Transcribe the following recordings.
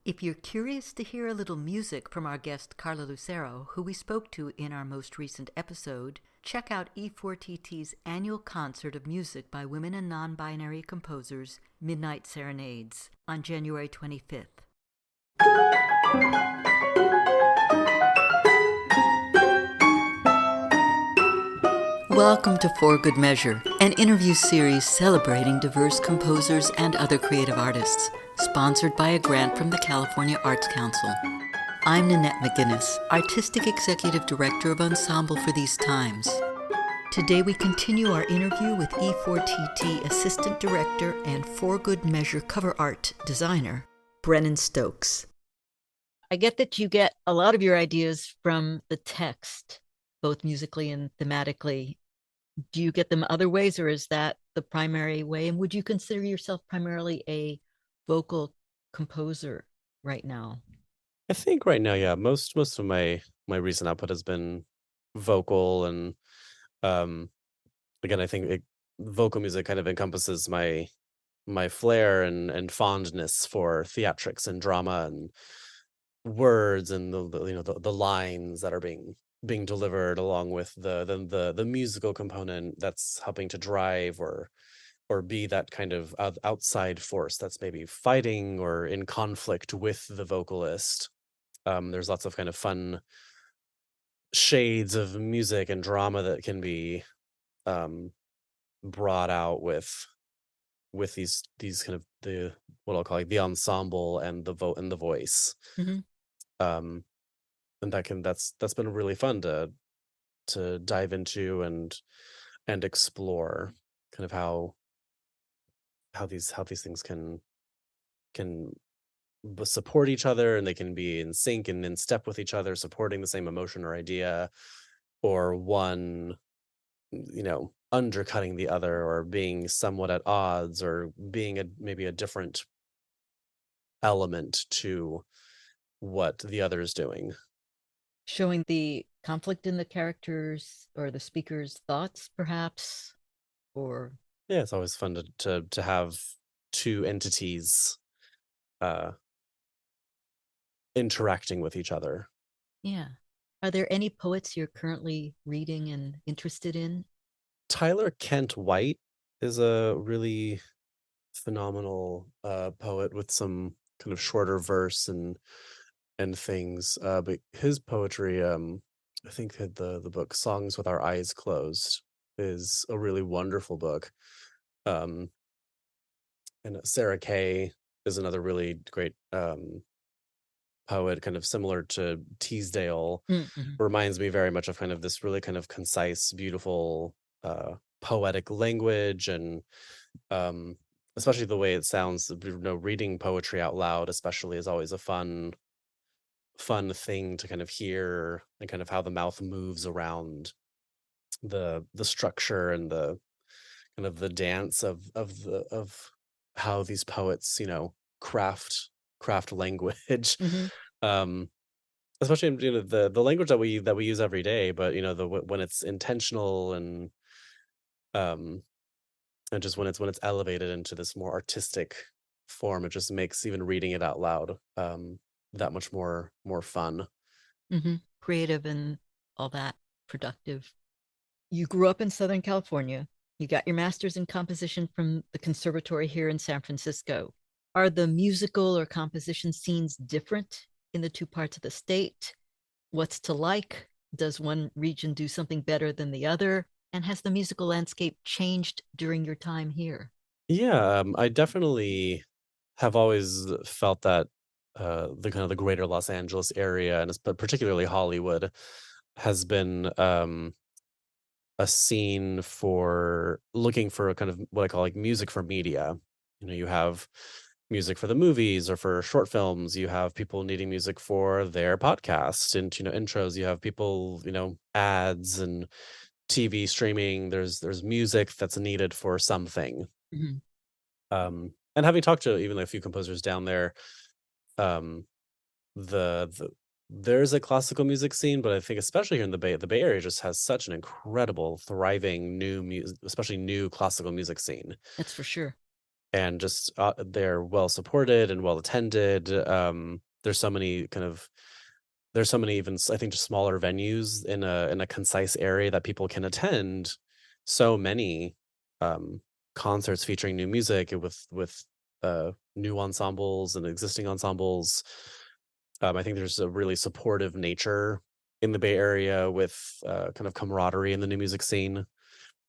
If you're curious to hear a little music from our guest Carla Lucero, who we spoke to in our most recent episode, check out E4TT's annual concert of music by women and non-binary composers, Midnight Serenades, on January 25th. Welcome to For Good Measure, an interview series celebrating diverse composers and other creative artists, sponsored by a grant from the California Arts Council. I'm Nanette McGuinness, Artistic Executive Director of Ensemble for these times. Today we continue our interview with E4TT Assistant Director and For Good Measure cover art designer, Brennan Stokes. I get that you get a lot of your ideas from the text, both musically and thematically. Do you get them other ways, or is that the primary way? And would you consider yourself primarily a vocal composer right now? I think right now, yeah, most of my recent output has been vocal, and um again, I think vocal music kind of encompasses my flair and fondness for theatrics and drama and words and the lines that are being delivered, along with the musical component that's helping to drive or be that kind of outside force that's maybe fighting or in conflict with the vocalist. There's lots of kind of fun shades of music and drama that can be um, brought out with these kind of the what I'll call like the ensemble and the voice. Mm-hmm. Um, and that's been really fun to dive into and explore kind of how these things can support each other, and they can be in sync and in step with each other, supporting the same emotion or idea, or one undercutting the other, or being somewhat at odds, or being maybe a different element to what the other is doing. Showing the conflict in the characters or the speaker's thoughts, perhaps, or Yeah, it's always fun to have two entities uh interacting with each other. yeah. Are there any poets you're currently reading and interested in? Tyler Kent White is a really phenomenal poet with some kind of shorter verse and things. But his poetry, I think that the book "Songs with Our Eyes Closed" is a really wonderful book. Um, and Sarah Kay is another really great poet, kind of similar to Teasdale. Mm-hmm. Reminds me very much of kind of this really kind of concise, beautiful, poetic language, and um, especially the way it sounds. Reading poetry out loud, especially, is always a fun thing to kind of hear, and kind of how the mouth moves around the structure and the kind of the dance of how these poets craft language. Mm-hmm. um Especially in, the language that we use every day, but when it's intentional, um and just when it's elevated into this more artistic form, it just makes even reading it out loud that much more fun. Mm-hmm. Creative and all that, productive. You grew up in Southern California. You got your master's in composition from the conservatory here in San Francisco. Are the musical or composition scenes different in the two parts of the state? What's to like? Does one region do something better than the other? And has the musical landscape changed during your time here? Yeah, I definitely have always felt that the kind of the greater Los Angeles area, and but particularly Hollywood, has been a scene for looking for a kind of what I call like music for media. You have music for the movies or for short films. You have people needing music for their podcast and intros. You have people, ads and TV streaming. There's music that's needed for something. Mhm. And having talked to even a few composers down there, um, the there's a classical music scene, but I think especially here in the Bay Area just has such an incredible, thriving new music, especially new classical music scene. That's for sure. and just they're well supported and well attended. There's so many kind of there's so many even I think just smaller venues in a concise area that people can attend. So many um, concerts featuring new music with new ensembles and existing ensembles. I think there's a really supportive nature in the Bay Area with kind of camaraderie in the new music scene.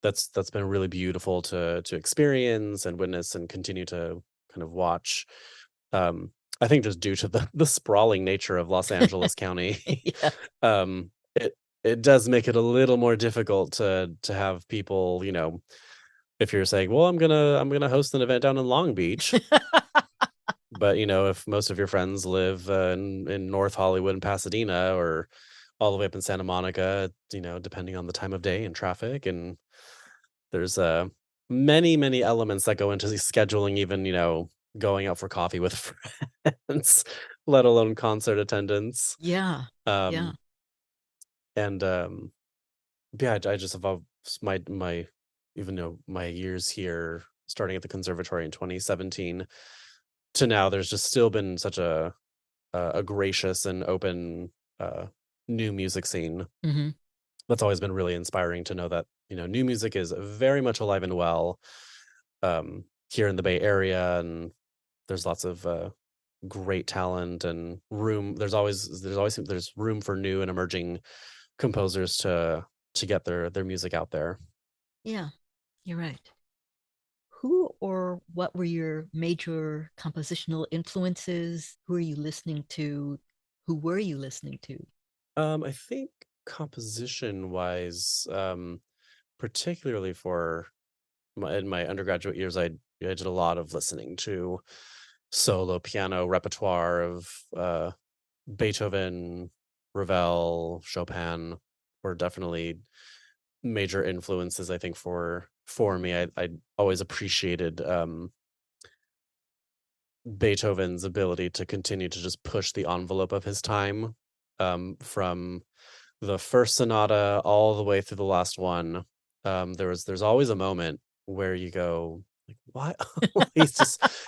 That's been really beautiful to experience and witness and continue to kind of watch. Um, I think just due to the sprawling nature of Los Angeles County, Yeah. um, it does make it a little more difficult to have people, if you're saying, "Well, I'm gonna host an event down in Long Beach," but, if most of your friends live, in North Hollywood and Pasadena or all the way up in Santa Monica, depending on the time of day and traffic, and there's, many, many elements that go into the scheduling even, going out for coffee with friends, let alone concert attendance. Yeah. Yeah. Um, and, yeah, I just have my even though my years here starting at the conservatory in 2017 to now, there's just still been such a gracious and open, uh, new music scene. Mhm. That's always been really inspiring to know that, new music is very much alive and well, here in the Bay Area, and there's lots of, great talent and room. There's room for new and emerging composers to get their music out there. Yeah. You're right. Who or what were your major compositional influences? Who are you listening to? Who were you listening to? I think composition wise, particularly for in my undergraduate years, I did a lot of listening to solo piano repertoire of Beethoven, Ravel, Chopin were definitely major influences. I think for me, I always appreciated Beethoven's ability to continue to just push the envelope of his time, from the first sonata all the way through the last one. There's always a moment where you go, like, "What?"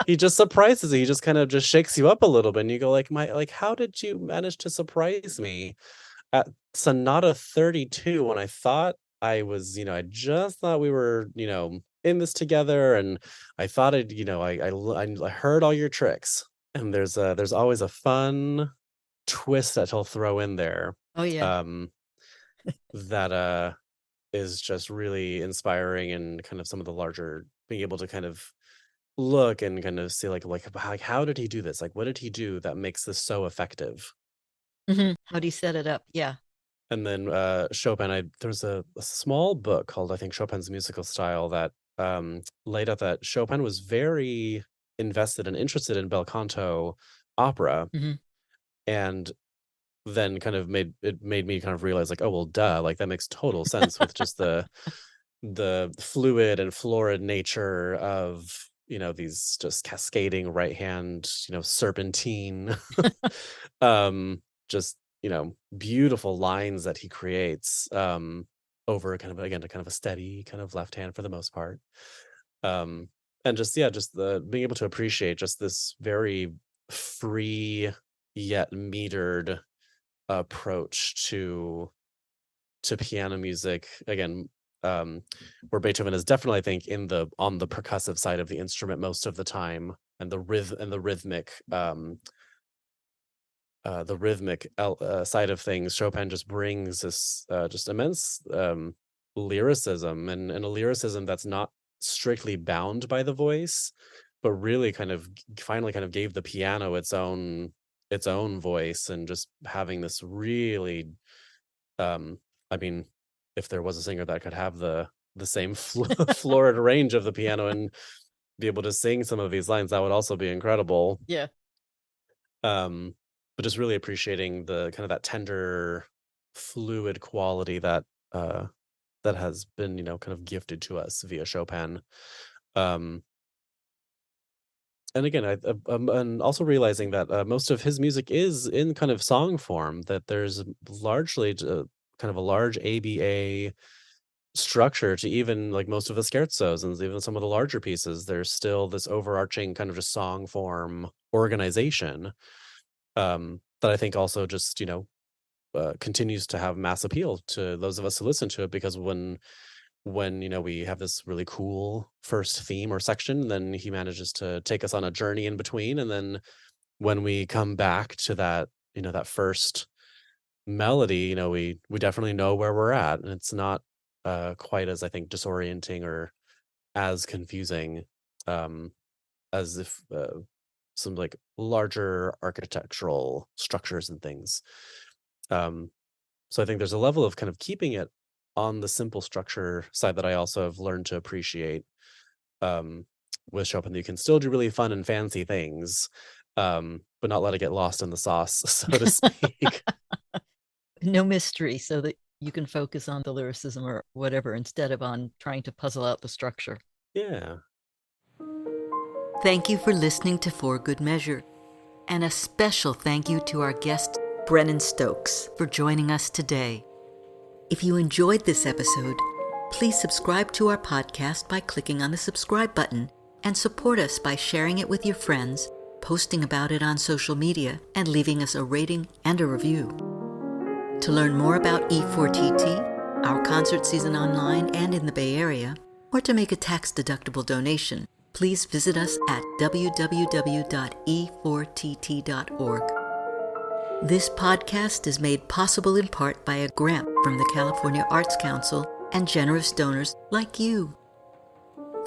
He just surprises you. He just kind of just shakes you up a little bit, and you go, how did you manage to surprise me at Sonata 32 when I thought I just thought we were, in this together, and I thought I heard all your tricks." And there's always a fun twist that he'll throw in there, Oh yeah. um, that, is just really inspiring, and kind of some of the larger being able to kind of look and kind of see, how did he do this? Like, what did he do that makes this so effective? How do you set it up? Yeah. And then, Chopin, there's a small book called, I think, Chopin's Musical Style that, laid out that Chopin was very invested and interested in bel canto opera, Hmm. and then made me kind of realize, like, "Oh, well, duh, like, that makes total sense with just the fluid and florid nature of, these just cascading right hand, serpentine, just, beautiful lines that he creates, over kind of, again, a kind of a steady kind of left hand for the most part. Um, and just, yeah, just the being able to appreciate just this very free yet metered approach to piano music. Again, where Beethoven is definitely, I think, on the percussive side of the instrument most of the time, and the rhythmic side of things. Chopin just brings this just immense lyricism, and a lyricism that's not strictly bound by the voice, but really kind of finally kind of gave the piano its own voice, and just having this really, um, I mean, if there was a singer that could have the same florid range of the piano and be able to sing some of these lines, that would also be incredible. Yeah. Um, but just really appreciating the kind of that tender, fluid quality uh that has been, kind of gifted to us via Chopin. Um, and again, and also realizing that most of his music is in kind of song form. That there's largely kind of a large ABA structure to even like most of the scherzos and even some of the larger pieces. There's still this overarching kind of just song form organization, that I think also just, continues to have mass appeal to those of us who listen to it, because when we have this really cool first theme or section, then he manages to take us on a journey in between, and then when we come back to that first melody, we definitely know where we're at, and it's not quite as, I think, disorienting or as confusing, um as if some like larger architectural structures and things. um so I think there's a level of kind of keeping it on the simple structure side that I also have learned to appreciate, um, with Chopin, that you can still do really fun and fancy things, but not let it get lost in the sauce, so to speak. No mystery, so that you can focus on the lyricism or whatever instead of on trying to puzzle out the structure. Yeah. Thank you for listening to For Good Measure. And a special thank you to our guest, Brennan Stokes, for joining us today. If you enjoyed this episode, please subscribe to our podcast by clicking on the subscribe button, and support us by sharing it with your friends, posting about it on social media, and leaving us a rating and a review. To learn more about E4TT, our concert season online and in the Bay Area, or to make a tax-deductible donation, please visit us at www.e4tt.org. This podcast is made possible in part by a grant from the California Arts Council and generous donors like you.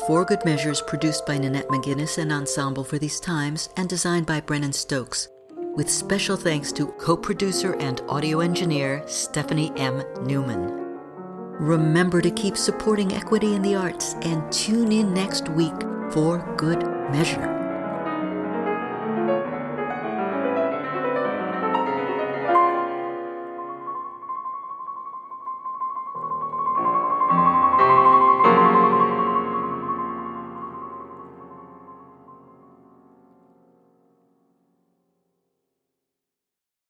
For Good Measure is produced by Nanette McGuinness and Ensemble for These Times, and designed by Brennan Stokes, with special thanks to co-producer and audio engineer Stephanie M. Neumann. Remember to keep supporting equity in the arts, and tune in next week for Good Measure.